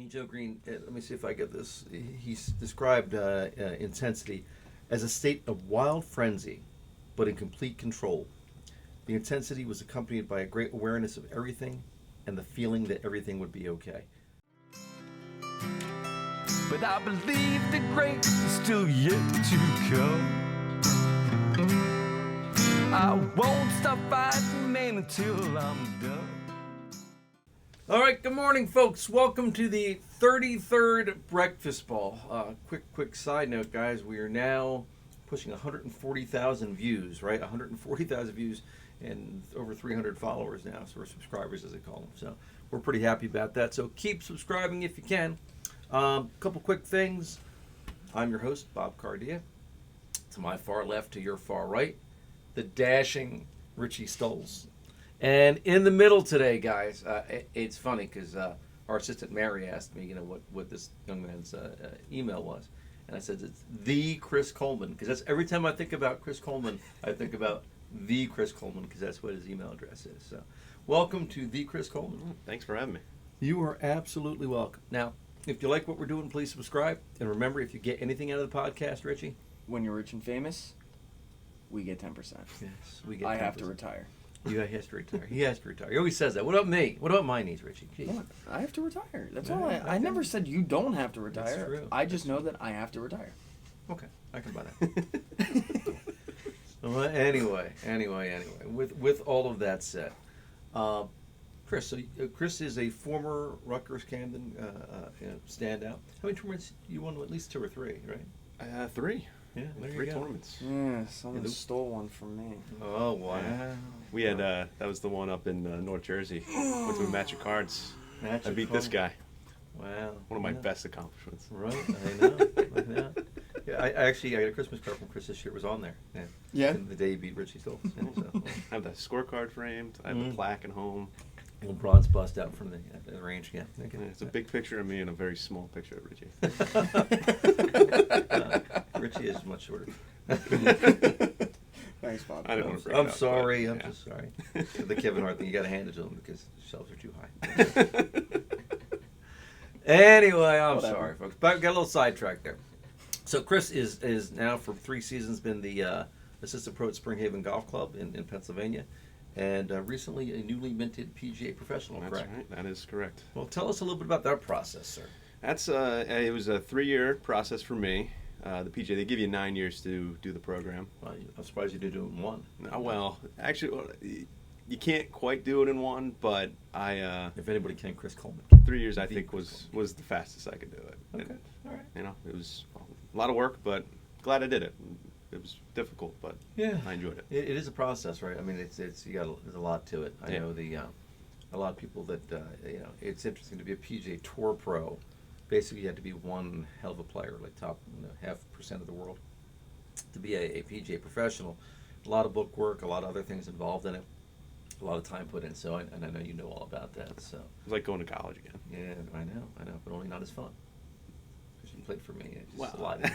Joe Green, let me see if I get this. He's described intensity as a state of wild frenzy, but in complete control. The intensity was accompanied by a great awareness of everything and the feeling that everything would be okay. But I believe the great is still yet to come. I won't stop fighting, man, until I'm done. All right, good morning, folks. Welcome to the 33rd Breakfast Ball. Quick side note, guys. We are now pushing 140,000 views, right? 140,000 views and over 300 followers now, or subscribers as they call them. So we're pretty happy about that. So keep subscribing if you can. Couple quick things. I'm your host, Bob Cardia. To my far left, to your far right, the dashing Richie Stoles. And in the middle today, guys, it's funny because our assistant Mary asked me, what this young man's email was. And I said, it's the Chris Coleman, because that's every time I think about Chris Coleman, I think about the Chris Coleman, because that's what his email address is. So welcome to the Chris Coleman. Thanks for having me. You are absolutely welcome. Now, if you like what we're doing, please subscribe. And remember, if you get anything out of the podcast, Richie? When you're rich and famous, we get 10%. Yes, we get 10%. I have to retire. You have to retire. He has to retire. He always says that. What about me? What about my needs, Richie? Jeez. Look, I have to retire. That's Yeah, all. I never said you don't have to retire. That's true. I just know that I have to retire. Okay, I can buy that. Well, anyway. With all of that said, Chris. So Chris is a former Rutgers Camden standout. How many tournaments you won? At least 2 or 3, right? 3. Yeah, there you Three go. tournaments. Yeah, someone stole one from me. Oh wow! Yeah. We had that was the one up in North Jersey. Went to a match of cards. I beat this guy. Wow! One of my best accomplishments. Right, I know. Yeah, I got a Christmas card from Chris this year. It was on there. Yeah? The day he beat Richie Stoles. Yeah, so. I have that scorecard framed. I have the plaque at home. A little bronze bust out in front of the range. Yeah. Okay. And it's a big picture of me and a very small picture of Richie. Richie is much shorter. Thanks, Bob. I didn't want to bring it I'm up, sorry. but, I'm yeah. just sorry. The Kevin Hart thing, you got to hand it to him because the shelves are too high. Anyway, I'm Whatever. sorry, folks. But got a little sidetracked there. So Chris is now for 3 seasons been the assistant pro at Spring Haven Golf Club in Pennsylvania, and recently a newly minted PGA professional. That's correct? right. That is correct. Well, tell us a little bit about that process, sir. That's it was a 3-year process for me. The PGA, they give you 9 years to do the program. Well, I'm surprised you didn't do it in 1. Well, actually, you can't quite do it in 1, but I If anybody can, Chris Coleman. 3 years I think was the fastest I could do it. Okay, And, all right. it was a lot of work, but glad I did it. It was difficult, but Yeah, I enjoyed it. It is a process, right? I mean, it's there's a lot to it. I Yeah. know a lot of people that it's interesting to be a PGA Tour pro. Basically, you have to be one hell of a player, like top 0.5% of the world, to be a PGA professional. A lot of book work, a lot of other things involved in it, a lot of time put in. So, and I know you know all about that. So, It was like going to college again. yeah, I know, but only not as fun. Because you played for me. Just Well. lie to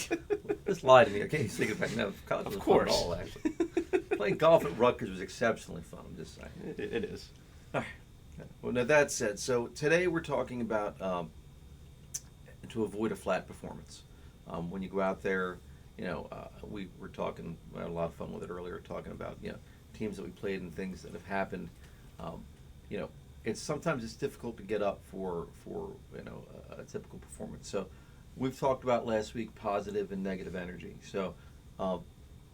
me. Just lie to me, okay? Think about it. College was Of fun at course. all, actually. Playing golf at Rutgers was exceptionally fun. I'm just saying. It is. All right. Well, now that said, so today we're talking about to avoid a flat performance. When you go out there, we were talking, we had a lot of fun with it earlier, talking about teams that we played and things that have happened. Sometimes it's difficult to get up for a typical performance. So we've talked about last week positive and negative energy. So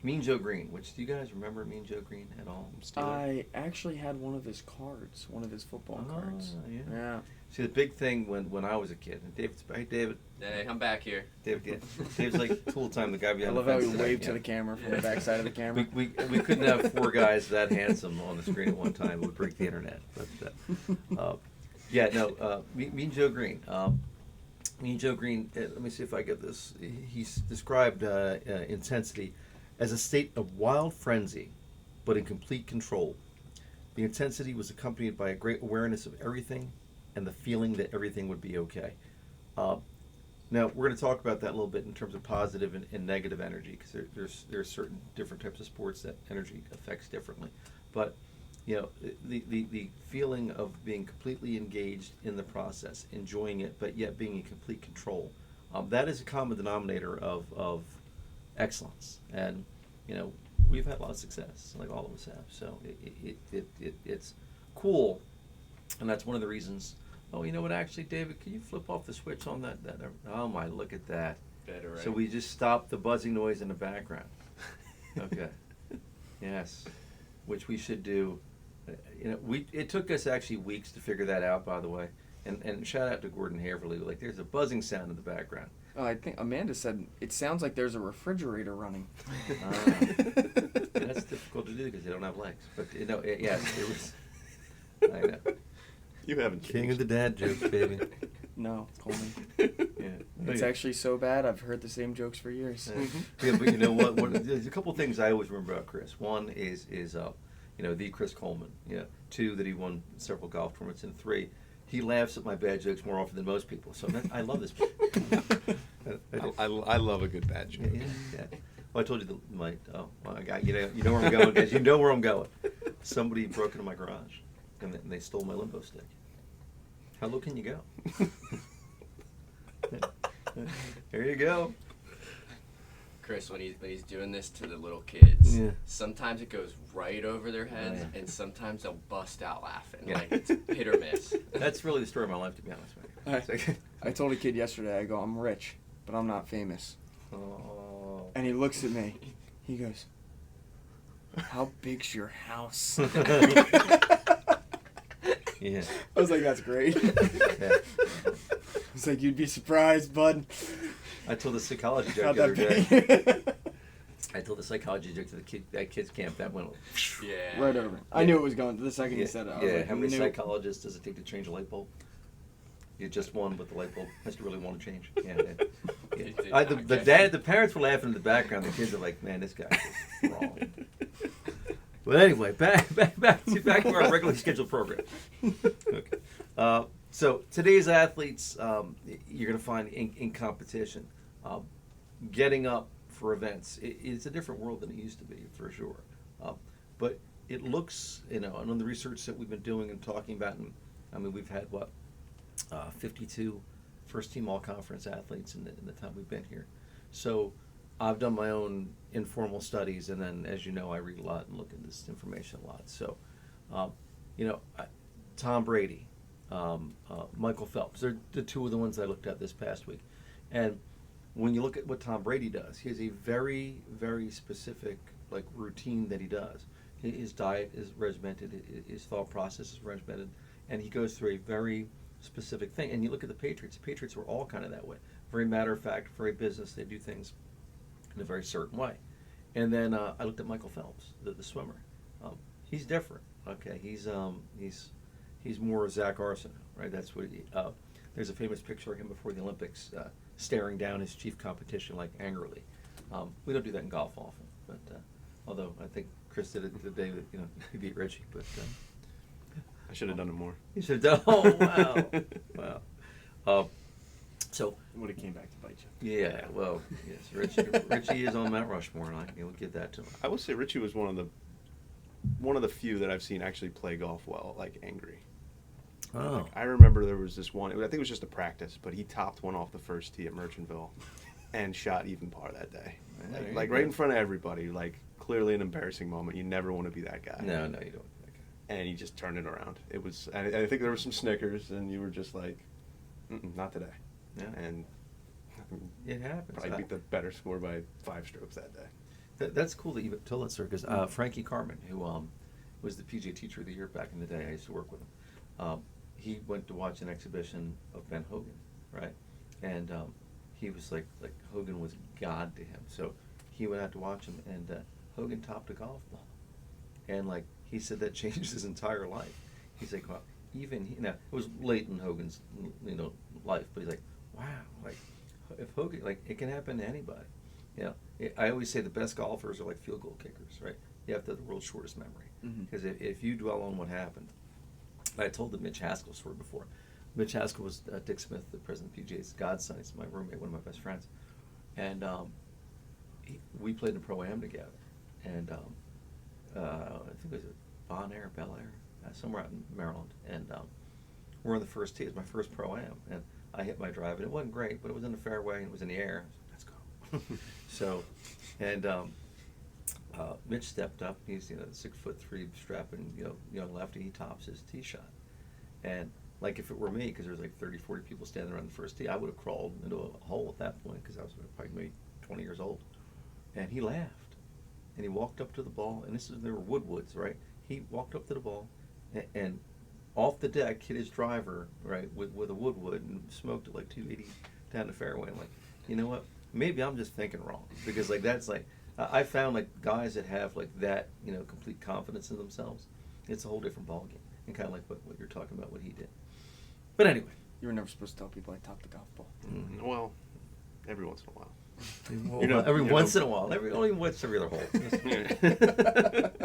Mean Joe Green, which do you guys remember Mean Joe Green at all? I actually had one of his cards, one of his football cards. Yeah. See, the big thing when I was a kid, and David. Hey, I'm back here. David's like tool time, the guy I behind love the how fence he today, waved to the camera from the back side of the camera. We couldn't have 4 guys that handsome on the screen at one time. It would break the internet. But Mean Joe Green. Mean Joe Green. Let me see if I get this. He's described intensity as a state of wild frenzy, but in complete control. The intensity was accompanied by a great awareness of everything and the feeling that everything would be okay. Now, we're going to talk about that a little bit in terms of positive and negative energy, because there's certain different types of sports that energy affects differently. But you know, the feeling of being completely engaged in the process, enjoying it, but yet being in complete control. That is a common denominator of excellence, and you know, we've had a lot of success, like all of us have. So it's cool, and that's one of the reasons. Oh, you know what? Actually, David, can you flip off the switch on that? Oh my, look at that. Better, right? So we just stopped the buzzing noise in the background. Okay. Yes, which we should do. You know, it took us actually weeks to figure that out, by the way. And shout out to Gordon Haverly. Like, there's a buzzing sound in the background. I think Amanda said it sounds like there's a refrigerator running. That's difficult to do because they don't have legs. But you know, yes, it was. I know. You haven't King changed. of the dad jokes, baby. No, Coleman. Yeah. It's actually so bad. I've heard the same jokes for years. Yeah, but you know what? There's a couple things I always remember about Chris. One is you know, the Chris Coleman. Yeah. Two, that he won several golf tournaments, and three, he laughs at my bad jokes more often than most people. So I love this. I love a good bad joke. Yeah. Well, I told you I got you know where I'm going, guys. You know where I'm going. Somebody broke into my garage, and they stole my limbo stick. How low can you go? There you go. Chris, when he's doing this to the little kids, Yeah. sometimes it goes right over their heads, Yeah. and sometimes they'll bust out laughing. Yeah. Like, it's hit or miss. That's really the story of my life, to be honest with you. I told a kid yesterday, I go, I'm rich, but I'm not famous. Oh. And he looks at me. He goes, how big's your house? Yeah. I was like, that's great. Yeah. It's like, you'd be surprised, bud. I told a psychology joke Not the other that day. big. I told a psychology joke to that kids camp that went. Yeah. Right over. I knew it was going. The second Yeah, you said it, I was yeah. like, How many knew. psychologists does it take to change a light bulb? You just one, but the light bulb has to really want to change. Yeah. Yeah. It did The not the parents were laughing in the background. The kids are like, "Man, this guy's wrong." But anyway, back to our regularly scheduled program. Okay. So today's athletes, you're going to find in competition, getting up for events. It's a different world than it used to be, for sure. But it looks, you know, and on the research that we've been doing and talking about, and I mean, we've had 52 first-team all-conference athletes in the time we've been here. So I've done my own informal studies, and then, as you know, I read a lot and look at this information a lot. So, you know, Tom Brady, Michael Phelps, they're the two of the ones I looked at this past week. And when you look at what Tom Brady does, he has a very, very specific like routine that he does. His diet is regimented, his thought process is regimented, and he goes through a very specific thing. And you look at the Patriots were all kind of that way. Very matter of fact, very business. They do things in a very certain way. And then I looked at Michael Phelps, the swimmer. He's different. Okay, he's more Zach Arsenault, right? That's what. There's a famous picture of him before the Olympics, staring down his chief competition like angrily. We don't do that in golf often, but although I think Chris did it the day that he beat Richie, but I should have done it more. he should have done. Oh wow, wow. So Would have came back to bite you. yeah, well, yes, Richie is on Mount Rushmore, and I will give that to him. I will say Richie was one of the few that I've seen actually play golf well, like angry. Oh, Like, I remember there was this one. I think it was just a practice, but he topped one off the first tee at Merchantville, and shot even par that day. Yeah, there you Like go. right in front of everybody. Like clearly an embarrassing moment. You never want to be that guy. no, you don't. And he just turned it around. It was. I think there were some snickers, and you were just like, not today. Yeah, And it happens. probably beat the better score by 5 strokes that day. That's cool that you told that story because Frankie Carmen, who was the PGA Teacher of the Year back in the day, I used to work with him. He went to watch an exhibition of Ben Hogan, right? And he was like Hogan was God to him. So he went out to watch him, and Hogan topped a golf ball, and like he said that changed his entire life. He's like, well, even now it was late in Hogan's life, but he's like, wow, like if Hogan, like it can happen to anybody. I always say the best golfers are like field goal kickers, right? You have to have the world's shortest memory. Because if you dwell on what happened, I told the Mitch Haskell story before. Mitch Haskell was Dick Smith, the president of PGA's godson. He's my roommate, one of my best friends. And we played in a Pro-Am together. And I think it was Bon Air, Bel Air, somewhere out in Maryland, and we're on the first tee. It was my first pro-am, and I hit my drive, and it wasn't great, but it was in the fairway, and it was in the air. Let's go. So, and Mitch stepped up. He's 6'3" strapping young lefty. He tops his tee shot, and like if it were me, because there's like 30, 40 people standing around the first tee, I would have crawled into a hole at that point because I was probably maybe 20 years old. And he laughed, and he walked up to the ball, and there were woodwoods, right? He walked up to the ball, and off the deck hit his driver, right, with a woodwood, and smoked it like 280 down the fairway. I'm like, you know what? Maybe I'm just thinking wrong, because like that's like I found like guys that have like that complete confidence in themselves. It's a whole different ballgame, and kind of like what you're talking about, what he did. But anyway, You were never supposed to tell people I topped the golf ball. Mm-hmm. Well, every once in a while. Every once in a while, only once every other hole.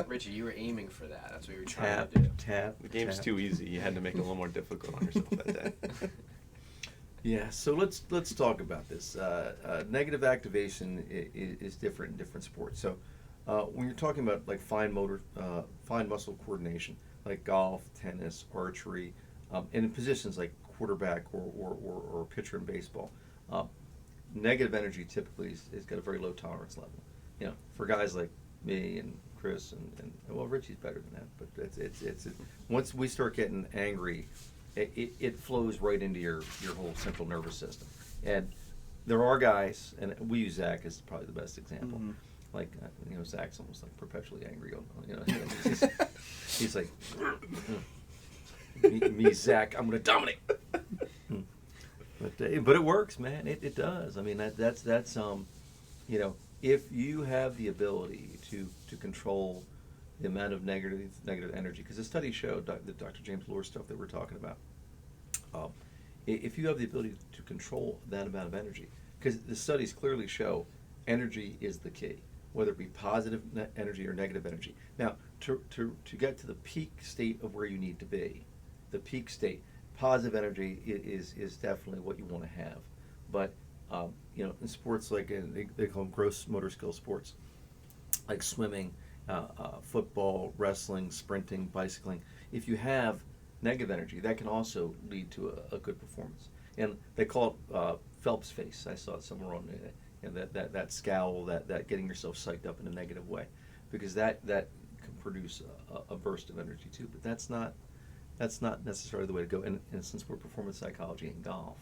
Richie, you were aiming for that. That's what you were Tap, trying to do. tap. The game's tap. too easy. You had to make it a little more difficult on yourself that day. Yeah, so let's talk about this. Negative activation is different in different sports. So when you're talking about like fine muscle coordination, like golf, tennis, archery, and in positions like quarterback or pitcher in baseball, negative energy typically is got a very low tolerance level. For guys like me and Chris and well, Richie's better than that, but it's once we start getting angry, it flows right into your whole central nervous system. And there are guys, and we use Zach as probably the best example. Mm-hmm. Like Zach's almost like perpetually angry. He's like, me, Zach, I'm gonna dominate. But it works, man. It does. I mean that's if you have the ability to control the amount of negative energy, because the study showed the Dr. James Lohr stuff that we're talking about. If you have the ability to control that amount of energy, because the studies clearly show energy is the key, whether it be positive energy or negative energy. Now, to get to the peak state of where you need to be, the peak state, positive energy is definitely what you want to have. But in sports like they call them gross motor skill sports, like swimming, football, wrestling, sprinting, bicycling, if you have negative energy, that can also lead to a good performance. And they call it Phelps face. I saw it somewhere on that scowl, that getting yourself psyched up in a negative way, because that can produce a burst of energy too. But that's not necessarily the way to go. And since we're performance psychology in golf,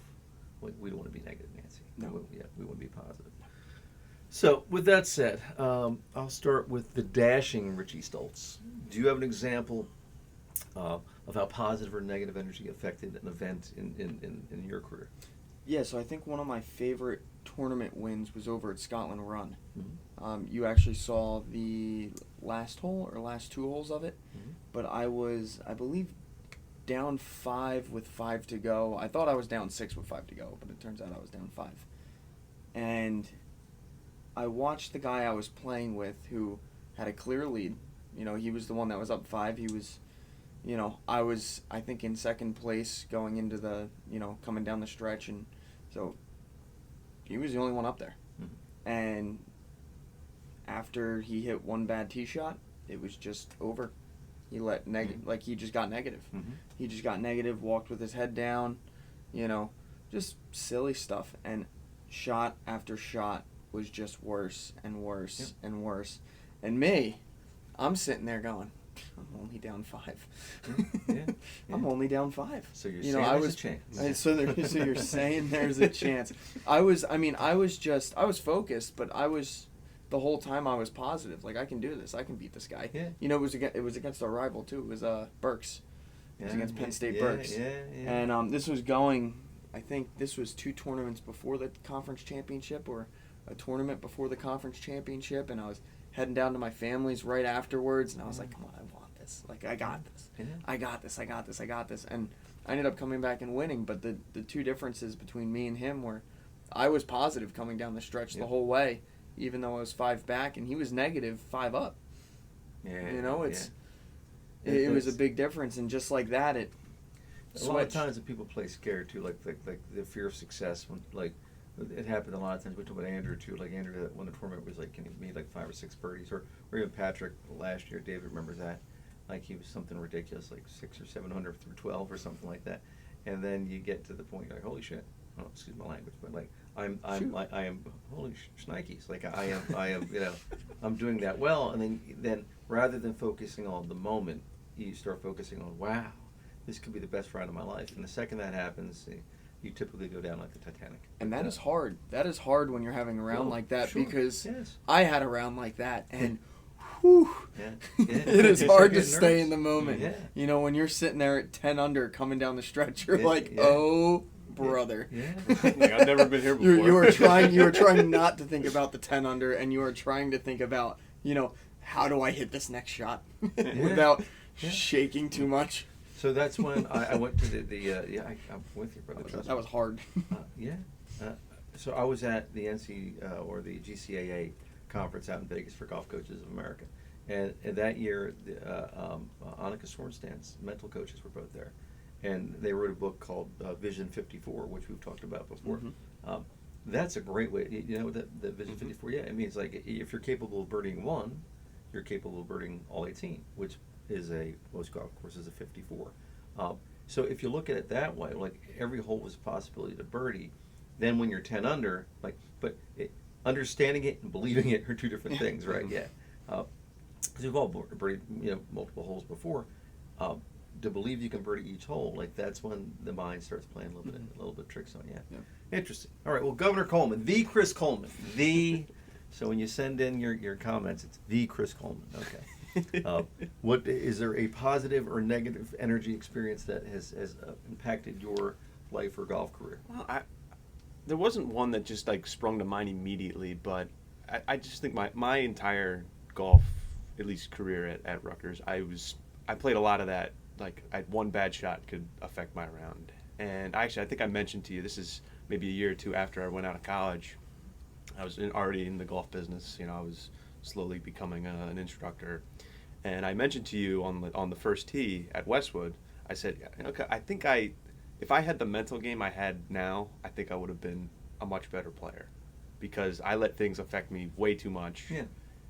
we don't want to be negative, Nancy. No. We want to be positive. So with that said, I'll start with the dashing Richie Stoltz. Do you have an example of how positive or negative energy affected an event in your career? Yeah, so I think one of my favorite tournament wins was over at Scotland Run. Mm-hmm. You actually saw the last hole or last two holes of it, Mm-hmm. but I was, I believe, down 5 with 5 to go. I thought I was down 6 with 5 to go, but it turns out I was down 5. And I watched the guy I was playing with who had a clear lead. He was the one that was up 5. He was, I was, I think, in second place going into the, coming down the stretch. And so he was the only one up there. Mm-hmm. And after he hit one bad tee shot, it was just over. He let he just got negative. Mm-hmm. He just got negative, walked with his head down, just silly stuff. And shot after shot was just worse and worse and worse. And me, I'm sitting there going, I'm only down 5. Yeah. I'm only down 5. So you're saying there's a chance. So you're saying there's a chance. I was focused, but the whole time I was positive. Like, I can do this. I can beat this guy. Yeah. It was against our rival too. It was Berks. It was against Penn State Berks. Yeah. And this was going, I think this was 2 tournaments before the conference championship, or a tournament before the conference championship, and I was heading down to my family's right afterwards, and I was like, come on, I want this. Like, I got this. Yeah. I got this. And I ended up coming back and winning, but the two differences between me and him were I was positive coming down the stretch the whole way, even though I was 5 back, and he was negative 5 up. Yeah. It was a big difference, and just like that, it switched. A lot of times that people play scared too, like the fear of success. When it happened a lot of times. We talked about Andrew too. Like Andrew, when the tournament was like, he made like 5 or 6 birdies, or even Patrick last year. David remembers that. like he was something ridiculous, like 600 or 700 through 12 or something like that, and then you get to the point you're like, holy shit, oh, excuse my language, but like I am holy shnikes, like I am you know, I'm doing that well, and then rather than focusing on the moment, you start focusing on, wow, this could be the best ride of my life, and the second that happens, you typically go down like the Titanic. And that is hard. That is hard when you're having a round like that, sure. because Yes. I had a round like that, and whew, Yeah. it is hard to You're stay nervous. in the moment. Yeah. You know, when you're sitting there at 10 under coming down the stretch, you're Yeah, like, yeah. oh, brother. Yeah. Like, I've never been here before. You are trying not to think about the 10 under, and you are trying to think about, you know, how do I hit this next shot without Yeah. shaking too much. So that's when I went to I'm with you, brother. trust That me. was hard. Yeah. So I was at the or the GCAA conference out in Vegas for Golf Coaches of America, and that year, Annika Sornstad's mental coaches were both there, and they wrote a book called Vision 54, which we've talked about before. That's a great way. You know the Vision 54. Yeah, it means like if you're capable of birdieing one, you're capable of birdieing all 18, which is most golf courses a 54. So if you look at it that way, like every hole is a possibility to birdie. Then when you're 10 under, understanding it and believing it are two different things, right? Yeah. Because we've all birdied, multiple holes before. To believe you can birdie each hole, like that's when the mind starts playing a little bit tricks on you. Yeah. Interesting. All right. Well, Governor Coleman, the Chris Coleman, the. So when you send in your comments, it's the Chris Coleman. Okay. What is there a positive or negative energy experience that has impacted your life or golf career? Well, there wasn't one that just like sprung to mind immediately, but I just think my entire golf, at least career at Rutgers, I played a lot of that. Like one bad shot could affect my round. And I think I mentioned to you, this is maybe a year or two after I went out of college. I was already in the golf business. I was slowly becoming an instructor. And I mentioned to you on the first tee at Westwood, I said, okay, I think if I had the mental game I had now, I think I would have been a much better player, because I let things affect me way too much. Yeah.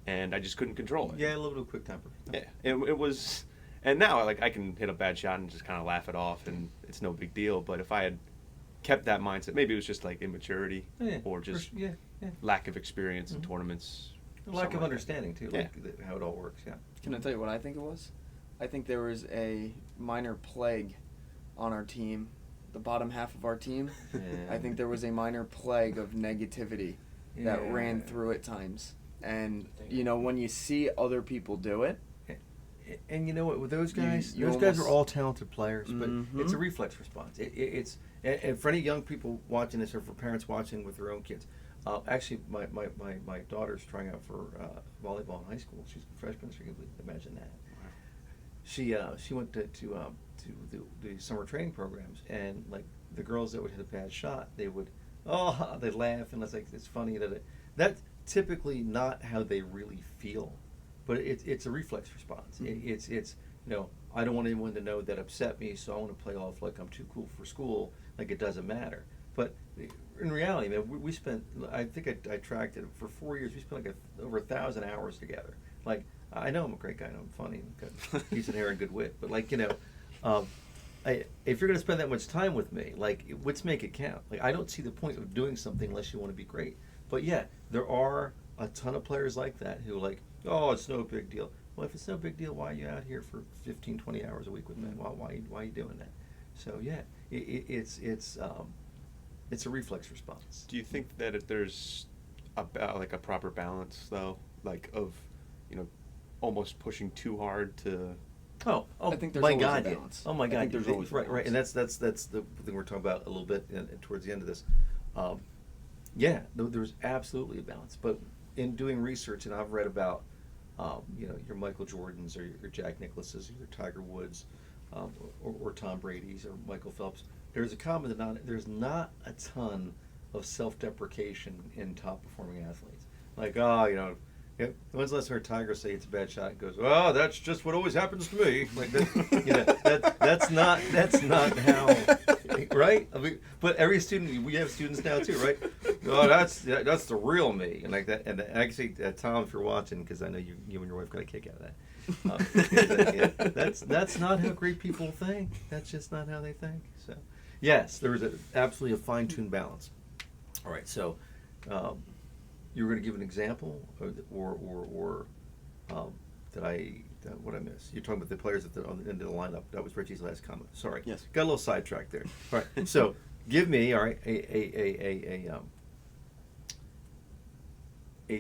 And I just couldn't control it. Yeah, a little bit of quick temper. Yeah, it was, and now I can hit a bad shot and just kind of laugh it off, and it's no big deal. But if I had kept that mindset, maybe it was just like immaturity or just lack of experience in tournaments. Lack of understanding too, Yeah. like how it all works. Yeah. Can I tell you what I think it was? I think there was a minor plague on our team, the bottom half of our team. Yeah. I think there was a minor plague of negativity that Yeah. ran through at times. And, when you see other people do it, And you know what? With those guys, you those guys are almost- all taunted players, but Mhm. it's a reflex response. It's and for any young people watching this, or for parents watching with their own kids. Actually, my daughter's trying out for volleyball in high school. She's a freshman, so you can imagine that. Wow. She went to the summer training programs, and like the girls that would hit a bad shot, they'd laugh, and it's funny that's typically not how they really feel, but it's a reflex response. It's I don't want anyone to know that upset me, so I want to play off like I'm too cool for school, like it doesn't matter. But in reality, man, we spent, I think I tracked it, for 4 years, we spent like over 1,000 hours together. Like, I know I'm a great guy, and I'm funny, got decent hair and good wit, but if you're going to spend that much time with me, let's make it count. Like, I don't see the point of doing something unless you want to be great. But yeah, there are a ton of players like that who oh, it's no big deal. Well, if it's no big deal, why are you out here for 15, 20 hours a week with me? Why are you doing that? So yeah, it's a reflex response. Do you think that there's a proper balance though, of almost pushing too hard to? Oh, I think there's my always a God, yeah. balance. Oh my I God, think there's always a right, balance. and that's the thing we're talking about a little bit towards the end of this. Yeah, there's absolutely a balance. But in doing research, and I've read about, your Michael Jordans or your Jack Nicklaus's or your Tiger Woods, or Tom Brady's or Michael Phelps. There's there's not a ton of self-deprecation in top-performing athletes. When's the last time Tiger say it's a bad shot and goes, "Oh, that's just what always happens to me." That's not how, right? I mean, but every student, we have students now too, right? No, that's the real me, and like that. And actually, Tom, if you're watching, because I know you and your wife got a kick out of that. That's not how great people think. That's just not how they think. So, yes, there was absolutely a fine-tuned balance. All right, so you were going to give an example, or what I missed? You're talking about the players on the end of the lineup. That was Richie's last comment. Sorry. Yes. Got a little sidetracked there. All right. So give me, all right, a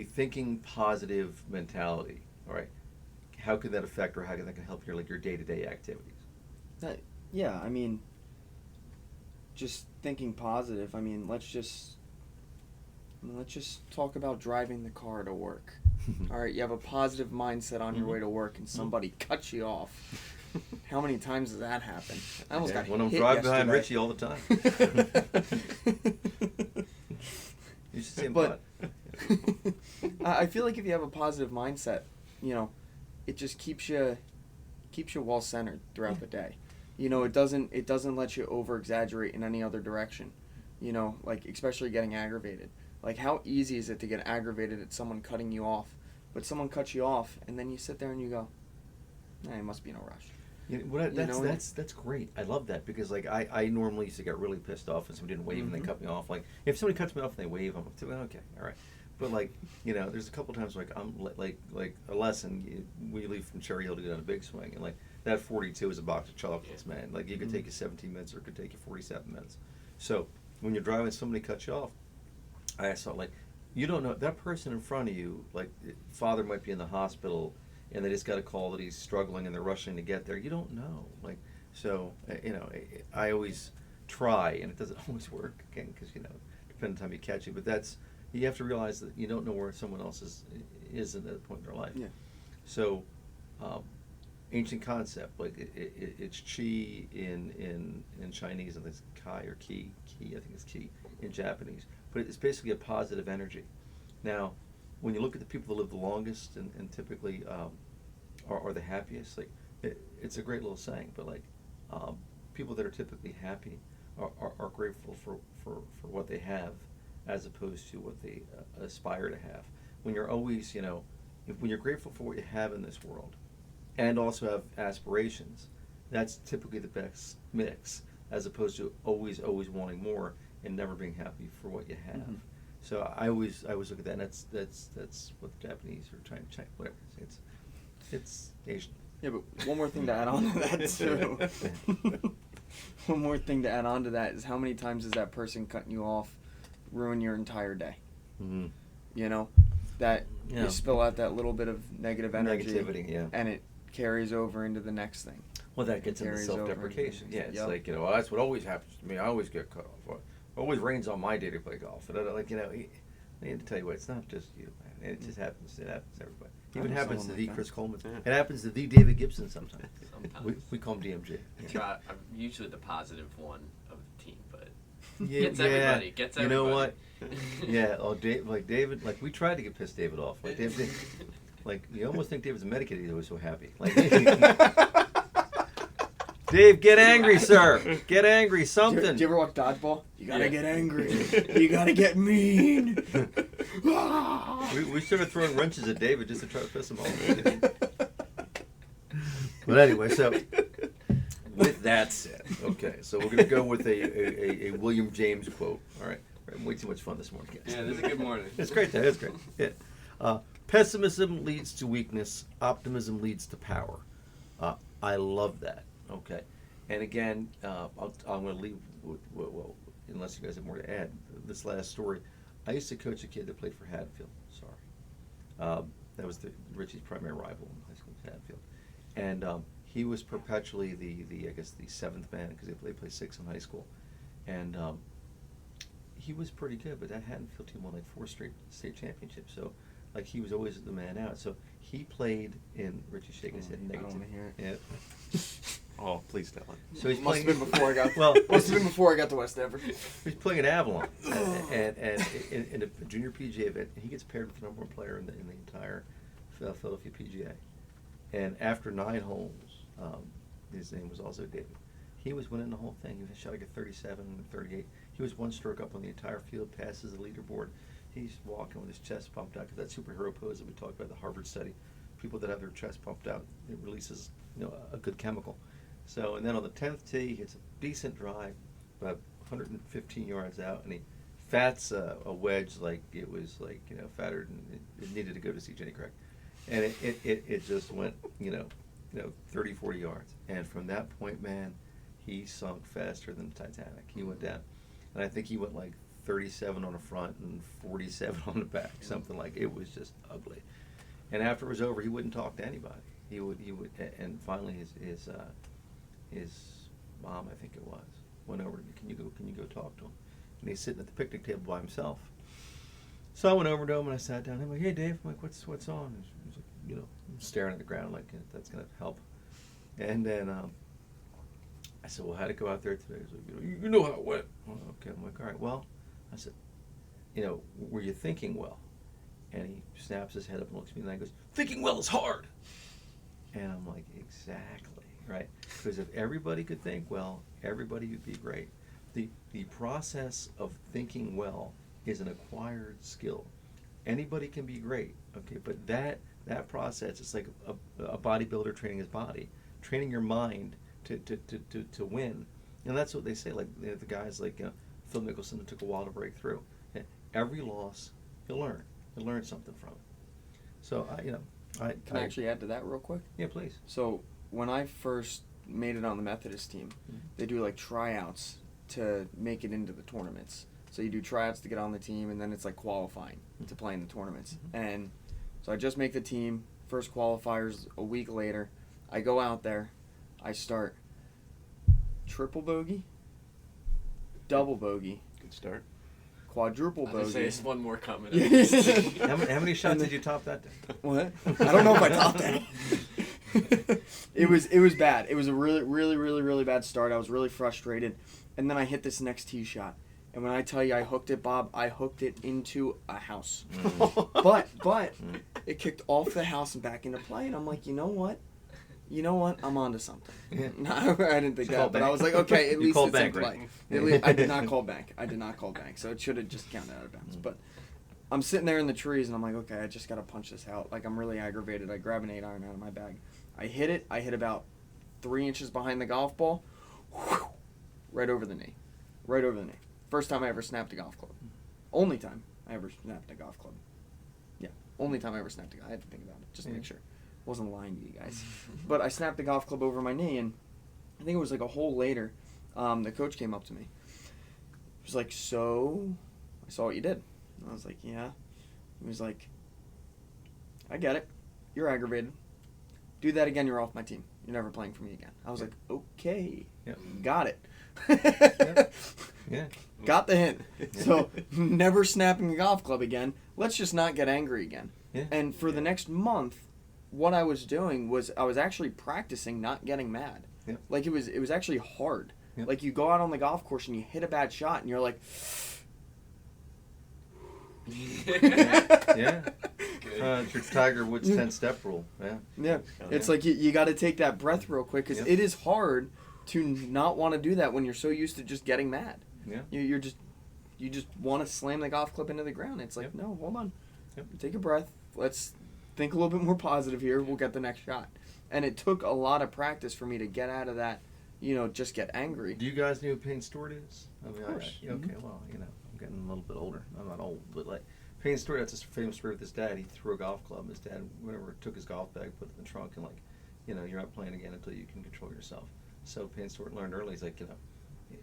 thinking positive mentality. All right. How can that affect, or how can that help your day-to-day activities? Yeah, I mean, just thinking positive. I mean, let's just talk about driving the car to work. All right, you have a positive mindset on your way to work, and somebody cuts you off. How many times does that happen? I almost got when I'm hit driving behind yesterday. Richie all the time. You should see him. But I feel like if you have a positive mindset, it just keeps you well centered throughout the day. It doesn't let you over exaggerate in any other direction. Like especially getting aggravated. Like, how easy is it to get aggravated at someone cutting you off? But someone cuts you off, and then you sit there and you go, it must be no rush. That's great. I love that, because like I normally used to get really pissed off when somebody didn't wave and they cut me off. Like, if somebody cuts me off and they wave, I'm like, okay, all right. But like, there's a couple times like I'm like a lesson. We leave from Cherry Hill to go on a big swing, and like that 42 is a box of chocolates, man. Like, you could take you 17 minutes, or it could take you 47 minutes. So when you're driving, somebody cuts you off. I saw, like, you don't know that person in front of you. Like, father might be in the hospital, and they just got a call that he's struggling, and they're rushing to get there. You don't know, like, so I always try, and it doesn't always work, again, because depending on the time you catch it. But you have to realize that you don't know where someone else is at that point in their life. Yeah. So, ancient concept, like it's qi in Chinese, and it's kai or ki. I think it's ki in Japanese. But it's basically a positive energy. Now, when you look at the people that live the longest and typically are the happiest, like it's a great little saying, but like people that are typically happy are grateful for what they have, as opposed to what they aspire to have. When you're always, when you're grateful for what you have in this world, and also have aspirations, that's typically the best mix, as opposed to always wanting more and never being happy for what you have. Mm-hmm. So I always look at that, and that's what the Japanese or China, whatever. It's Asian. Yeah, but one more thing to add on to that too. One more thing to add on to that is, how many times does that person cutting you off ruin your entire day? Mm-hmm. You spill out that little bit of negative energy, negativity, yeah, and it carries over into the next thing. Well, that gets into self-deprecation. Yeah, it's like, well, that's what always happens to me. I always get cut off. It always rains on my day to play golf. And I need to tell you what, it's not just you, man. It just happens. It happens to everybody. It even happens to the Chris Coleman. Yeah. It happens to the David Gibson sometimes. We call him DMG. I'm usually the positive one of the team, but gets everybody. Gets everybody. You know what? Yeah. Oh, David. Like, we tried to get pissed David off. Like, David. Like, you almost think David's a medicated. He was so happy. Like, Dave, get angry, sir. Get angry. Something. Do you ever watch Dodgeball? You gotta get angry. You gotta get mean. we started throwing wrenches at David just to try to piss him off. But anyway, so with that said, okay, so we're gonna go with a William James quote. All right, we're having way too much fun this morning, guys. Yeah, this is a good morning. It's great, though. It's great. Yeah. Pessimism leads to weakness. Optimism leads to power. I love that. Okay, and again, I'm going to leave with, well, unless you guys have more to add, this last story. I used to coach a kid that played for Hadfield. Sorry, that was Richie's primary rival in high school, Hadfield, and he was perpetually the seventh man, because they played 6 in high school, and he was pretty good. But that Hadfield team won like 4 straight state championships, so like he was always the man out. So he played in Richie shaking his head negative. I don't want to hear it. Yeah. Oh, please tell him. So he's must playing. have been before I got. Well, must have been before I got to West Everett. He's playing at Avalon, and in a junior PGA event, he gets paired with the #1 player in the entire Philadelphia PGA. And after 9 holes, his name was also David. He was winning the whole thing. He shot like a 37 or 38. He was one stroke up on the entire field, passes the leaderboard. He's walking with his chest pumped out because that superhero pose that we talked about, the Harvard study. People that have their chest pumped out, it releases a good chemical. So, and then on the 10th tee, he hits a decent drive, about 115 yards out, and he fats a wedge like it was fatter than it needed to go to see Jenny Craig. And it just went 30, 40 yards. And from that point, man, he sunk faster than the Titanic. He went down, and I think he went like 37 on the front and 47 on the back, something like it was just ugly. And after it was over, he wouldn't talk to anybody. He would, and finally his mom, I think it was, went over to me. Can you go talk to him? And he's sitting at the picnic table by himself. So I went over to him and I sat down. I'm like, "Hey, Dave," I'm like, "What's on?" He's like, staring at the ground like that's gonna help. And then I said, "Well, how'd it go out there today?" He's like, "You know how it went." Well, okay, I'm like, "All right, well," I said, "Were you thinking well?" And he snaps his head up and looks at me and I goes, "Thinking well is hard." And I'm like, exactly, right? Because if everybody could think well, everybody would be great. The process of thinking well is an acquired skill. Anybody can be great, okay? But that process is like a bodybuilder training his body, training your mind to win. And that's what they say. Like the guys like Phil Mickelson, that took a while to break through. Every loss, you'll learn. You'll learn something from it. So Can I actually add to that real quick? Yeah, please. So when I first made it on the Methodist team, they do like tryouts to make it into the tournaments. So you do tryouts to get on the team, and then it's like qualifying to play in the tournaments. And so I just make the team, first qualifiers a week later. I go out there, I start triple bogey, double bogey, Good start. quadruple I was gonna say, bogey. it's one more comment. How many shots did you top that day? What? I don't know if I topped that. It was bad. It was a really bad start. I was really frustrated. And then I hit this next tee shot. And when I tell you I hooked it, Bob, I hooked it into a house. But it kicked off the house and back into play. And I'm like, you know what? I'm onto something. Yeah. No, I didn't think You that, called but I bank. was like, okay, at You least called it's in bank, play. right? At least, I did not call bank. So it should have just counted out of bounds. But I'm sitting there in the trees, and I'm like, okay, I just got to punch this out. Like, I'm really aggravated. I grab an 8-iron out of my bag. I hit it. I hit about 3 inches behind the golf ball. Whew, right over the knee. First time I ever snapped a golf club. Only time I ever snapped a golf club. Yeah, only time I ever snapped a golf. I had to think about it just to make sure. Wasn't lying to you guys. But I snapped the golf club over my knee, and I think it was like a hole later. The coach came up to me. He was like, "So, I saw what you did." And I was like, "Yeah." He was like, "I get it. You're aggravated. Do that again, you're off my team. You're never playing for me again." I was like, "Okay, Yep. got it." Yeah. Got the hint. So, never snapping a golf club again. Let's just not get angry again. Yeah. And for the next month, what I was doing was I was actually practicing not getting mad. Yeah. Like it was actually hard. Yeah. Like you go out on the golf course and you hit a bad shot and you're like, Yeah. Good. It's your Tiger Woods 10-step rule. Yeah. yeah. It's like you got to take that breath real quick because Yeah. it is hard to not want to do that when you're so used to just getting mad. Yeah. You just want to slam the golf club into the ground. It's like, Yep. no, hold on. Yep. Take a breath. Let's think a little bit more positive here. We'll get the next shot. And it took a lot of practice for me to get out of that, just get angry. Do you guys know who Payne Stewart is? I mean, course. Okay, well, I'm getting a little bit older. I'm not old, but like Payne Stewart, that's a famous story with his dad. He threw a golf club. His dad, whenever took his golf bag, put it in the trunk, and you're not playing again until you can control yourself. So Payne Stewart learned early. He's like,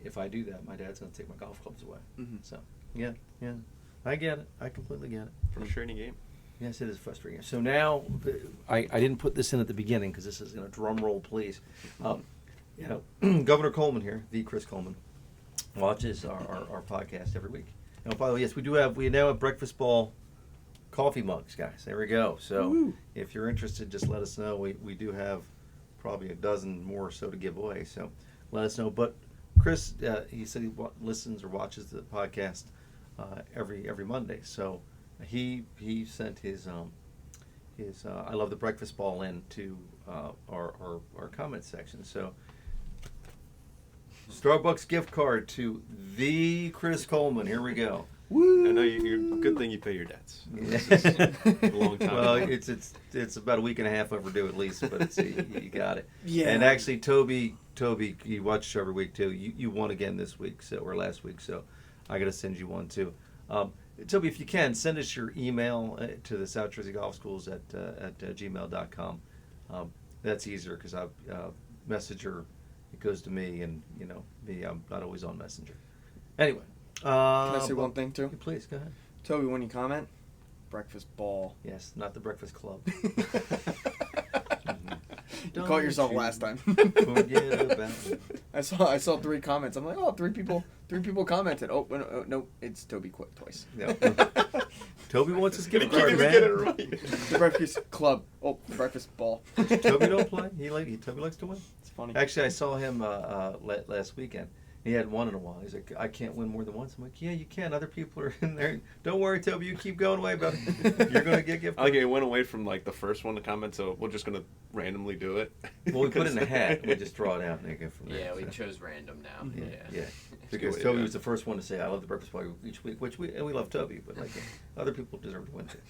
if I do that, my dad's going to take my golf clubs away. Mhm. So, yeah, I get it. I completely get it. Frustrating game. Yes, it is frustrating. So now, I didn't put this in at the beginning because this is drum roll, please. Governor Coleman here, the Chris Coleman, watches our podcast every week. And by the way, yes, we now have breakfast ball coffee mugs, guys. There we go. So Woo. if you're interested, just let us know. We do have probably a dozen more or so to give away. So let us know. But Chris, he said he listens or watches the podcast every Monday. So he sent his I love the breakfast ball in to our comment section. So Starbucks gift card to the Chris Coleman. Here we go. I know you're good thing you pay your debts. This is a long time Well, ago. it's about a week and a half overdue at least, but it's, you got it. Yeah. And actually, Toby, you watch every week too. You won again this week, or last week, so I got to send you one too. Toby, if you can, send us your email to the South Jersey Golf Schools at gmail.com. That's easier because Messenger, it goes to me, and me, I'm not always on Messenger. Anyway. Can I say one thing too? Please, go ahead. Toby, when you comment, breakfast ball. Yes, not the Breakfast Club. You caught yourself last time. Forget about it. I saw 3 comments. I'm like, oh, 3 people commented. Oh, no, it's Toby quit twice. No. Toby wants his gift Can't card, even man. get it right. The breakfast club. Oh, the breakfast ball. Toby don't play. Toby likes to win. It's funny. Actually, I saw him last weekend. He hadn't won in a while. He's like, I can't win more than once. I'm like, yeah, you can. Other people are in there. Don't worry, Toby. You keep going away, buddy. You're gonna get gift I like cards. it went away from like the first one to comment, so we're just gonna randomly do it. Well, we put it in a hat and we just draw it out and they go from there. Yeah, we So, chose random now. yeah. Yeah. Because way to Toby go. was the first one to say, I love the breakfast ball each week, and we love Toby, but like other people deserve to win too.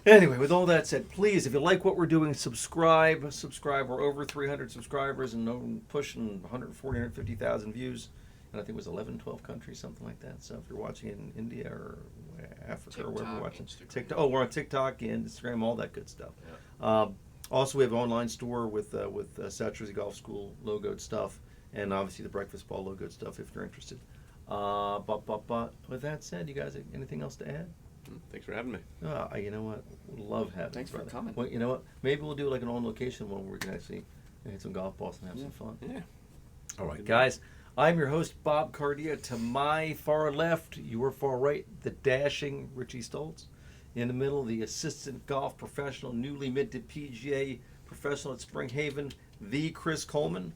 Anyway, with all that said, please, if you like what we're doing, subscribe. We're over 300 subscribers and pushing 140, 150,000 views. And I think it was 11, 12 countries, something like that. So if you're watching it in India or Africa or wherever you're TikTok, watching. Instagram. TikTok. Oh, we're on TikTok, Instagram, all that good stuff. Yeah. Also, we have an online store with South Jersey Golf School logoed stuff. And obviously the Breakfast Ball logoed stuff if you're interested. But with that said, you guys, anything else to add? Thanks for having me. You know what? Love having Thanks you, for brother. coming. Well, you know what? Maybe we'll do like an on location one where we can actually hit some golf balls and have some fun. Yeah. All right, guys. I'm your host, Bob Cardia. To my far left, your far right, the dashing Richie Stoltz. In the middle, the assistant golf professional, newly minted PGA professional at Spring Haven, the Chris Coleman.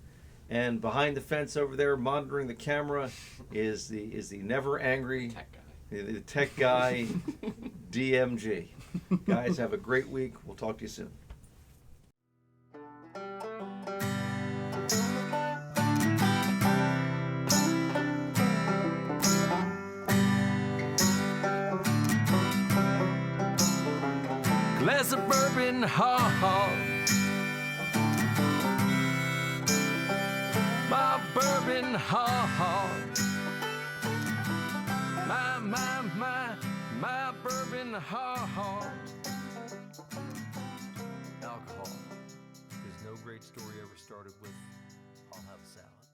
And behind the fence over there, monitoring the camera, is the never angry Tech guy. the tech guy, DMG. Guys, have a great week. We'll talk to you soon. Glass of bourbon, ha ha. My bourbon, ha ha. My bourbon, ha ha. Alcohol. Because no great story ever started with, I'll have a salad.